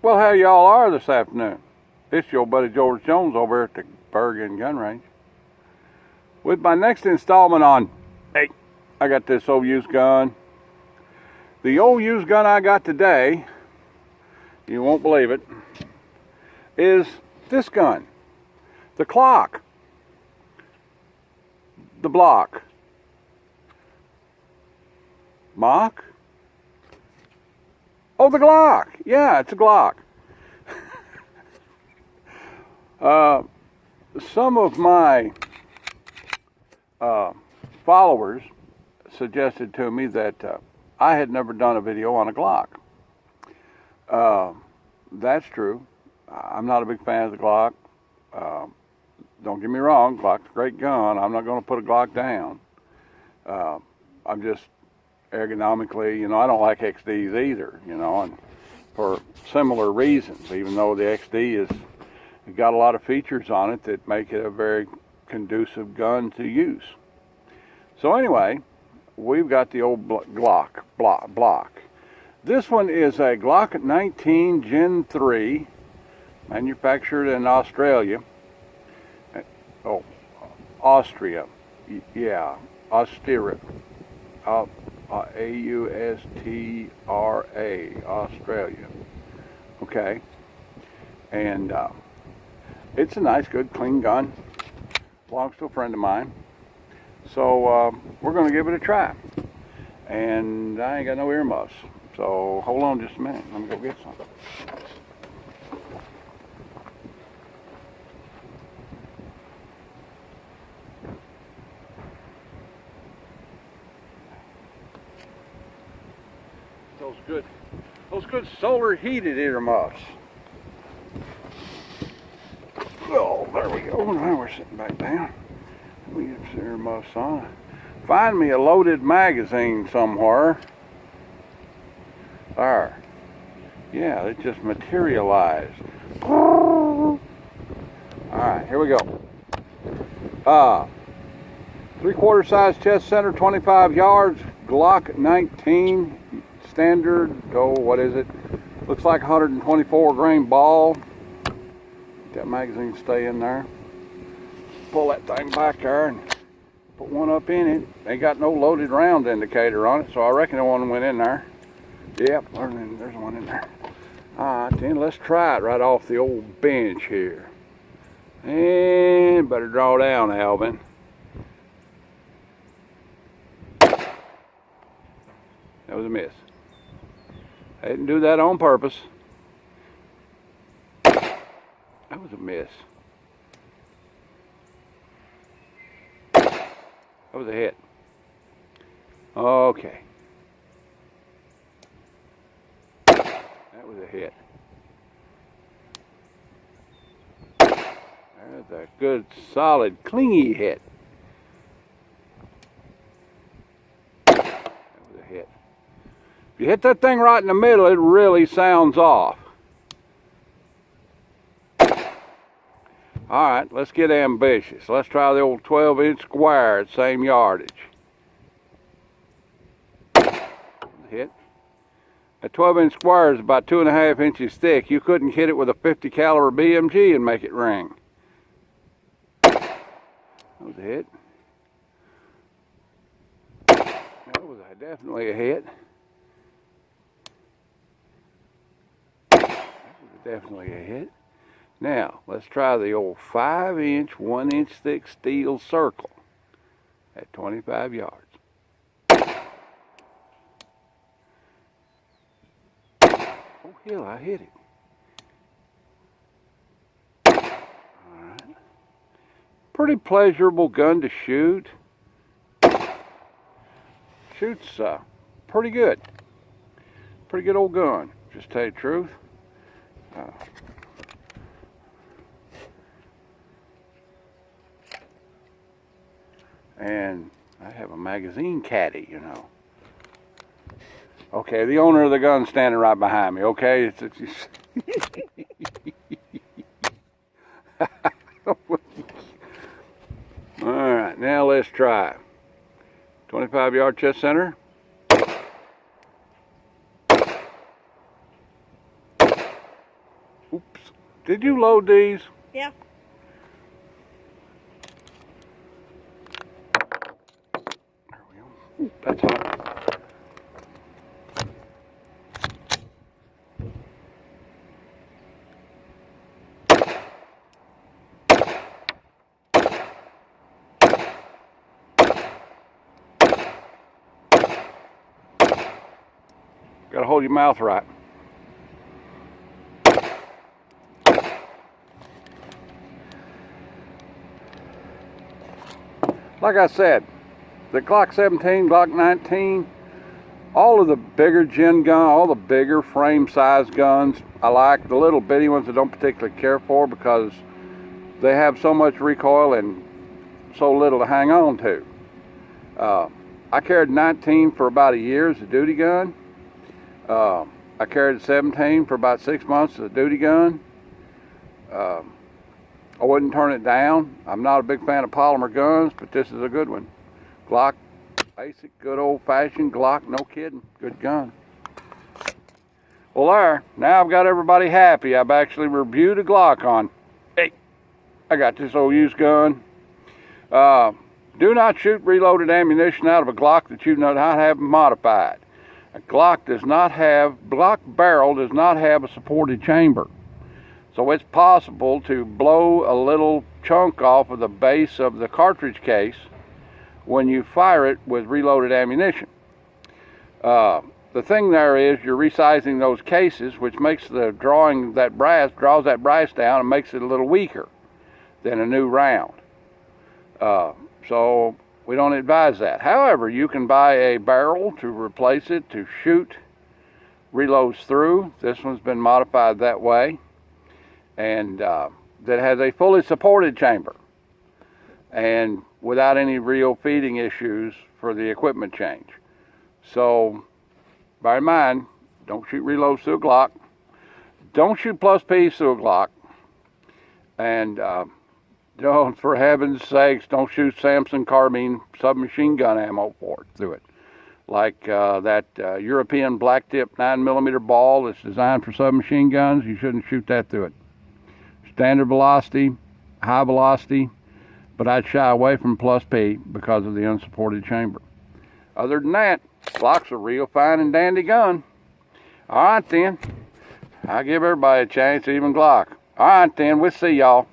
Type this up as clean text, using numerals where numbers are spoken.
Well, how y'all are this afternoon? It's your buddy George Jones over here at the Bergen Gun Range with my next installment on, hey, I got this old used gun. The old used gun I got today, you won't believe it, is this gun, the GLOCK, the GLOCK, Mach? Oh, the GLOCK. Yeah, it's a GLOCK. Some of my followers suggested to me that I had never done a video on a GLOCK. That's true. I'm not a big fan of the GLOCK. Don't get me wrong, GLOCK's a great gun. I'm not going to put a GLOCK down. I'm just ergonomically, I don't like XDs either, and for similar reasons, even though the XD is got a lot of features on it that make it a very conducive gun to use. So anyway, we've got the old GLOCK. This one is a Glock 19 Gen 3, manufactured in Australia. Oh, Austria. Yeah, Austria. A-U-S-T-R-A, Australia. Okay. And it's a nice, good, clean gun. Belongs to a friend of mine. So we're going to give it a try. And I ain't got no earmuffs. So hold on just a minute. Let me go get some. Those good solar heated earmuffs. Oh, there we go. Now we're sitting back down. We get some earmuffs on. Find me a loaded magazine somewhere. There. Yeah, it just materialized. Alright, here we go. 3/4 size chest center, 25 yards, Glock 19. Standard, what is it? Looks like 124 grain ball. That magazine stay in there. Pull that thing back there and put one up in it. Ain't got no loaded round indicator on it, so I reckon the one went in there. Yep, there's one in there. Alright, then let's try it right off the old bench here. And better draw down, Alvin. That was a miss. I didn't do that on purpose. That was a miss. That was a hit. Okay. That was a hit. That's a good, solid, clingy hit. That was a hit. If you hit that thing right in the middle, it really sounds off. Alright, let's get ambitious. Let's try the old 12-inch square at same yardage. Hit. A 12-inch square is about 2.5 inches thick. You couldn't hit it with a 50 caliber BMG and make it ring. That was a hit. That was definitely a hit. Definitely a hit. Now, let's try the old 5-inch, 1-inch thick steel circle at 25 yards. Oh, hell, I hit it. Alright. Pretty pleasurable gun to shoot. Shoots pretty good. Pretty good old gun, just to tell you the truth. And I have a magazine caddy, Okay, the owner of the gun's standing right behind me, okay? Alright, now let's try. 25-yard chest center. Oops. Did you load these? Yeah. There we go. Ooh, that's hot. Gotta hold your mouth right. Like I said, the Glock 17, Glock 19, all of the bigger gen gun, all the bigger frame size guns, I like. The little bitty ones I don't particularly care for because they have so much recoil and so little to hang on to. I carried 19 for about a year as a duty gun. I carried 17 for about 6 months as a duty gun. I wouldn't turn it down. I'm not a big fan of polymer guns, but this is a good one. Glock, basic, good old-fashioned Glock, no kidding, good gun. Well there, now I've got everybody happy. I've actually reviewed a Glock on. Hey, I got this old used gun. Do not shoot reloaded ammunition out of a Glock that you do not have modified. A Glock barrel does not have a supported chamber. So it's possible to blow a little chunk off of the base of the cartridge case when you fire it with reloaded ammunition. The thing there is you're resizing those cases, which makes draws that brass down and makes it a little weaker than a new round. So we don't advise that. However, you can buy a barrel to replace it to shoot reloads through. This one's been modified that way, and that has a fully supported chamber and without any real feeding issues for the equipment change. So bear in mind, don't shoot reloads through a Glock. Don't shoot plus P's through a Glock. And don't, for heaven's sakes, don't shoot Samson carbine submachine gun ammo through it. Like that European black tip 9mm ball that's designed for submachine guns, you shouldn't shoot that through it. Standard velocity, high velocity, but I'd shy away from plus P because of the unsupported chamber. Other than that, Glock's a real fine and dandy gun. All right then, I give everybody a chance, even Glock. All right then, we'll see y'all.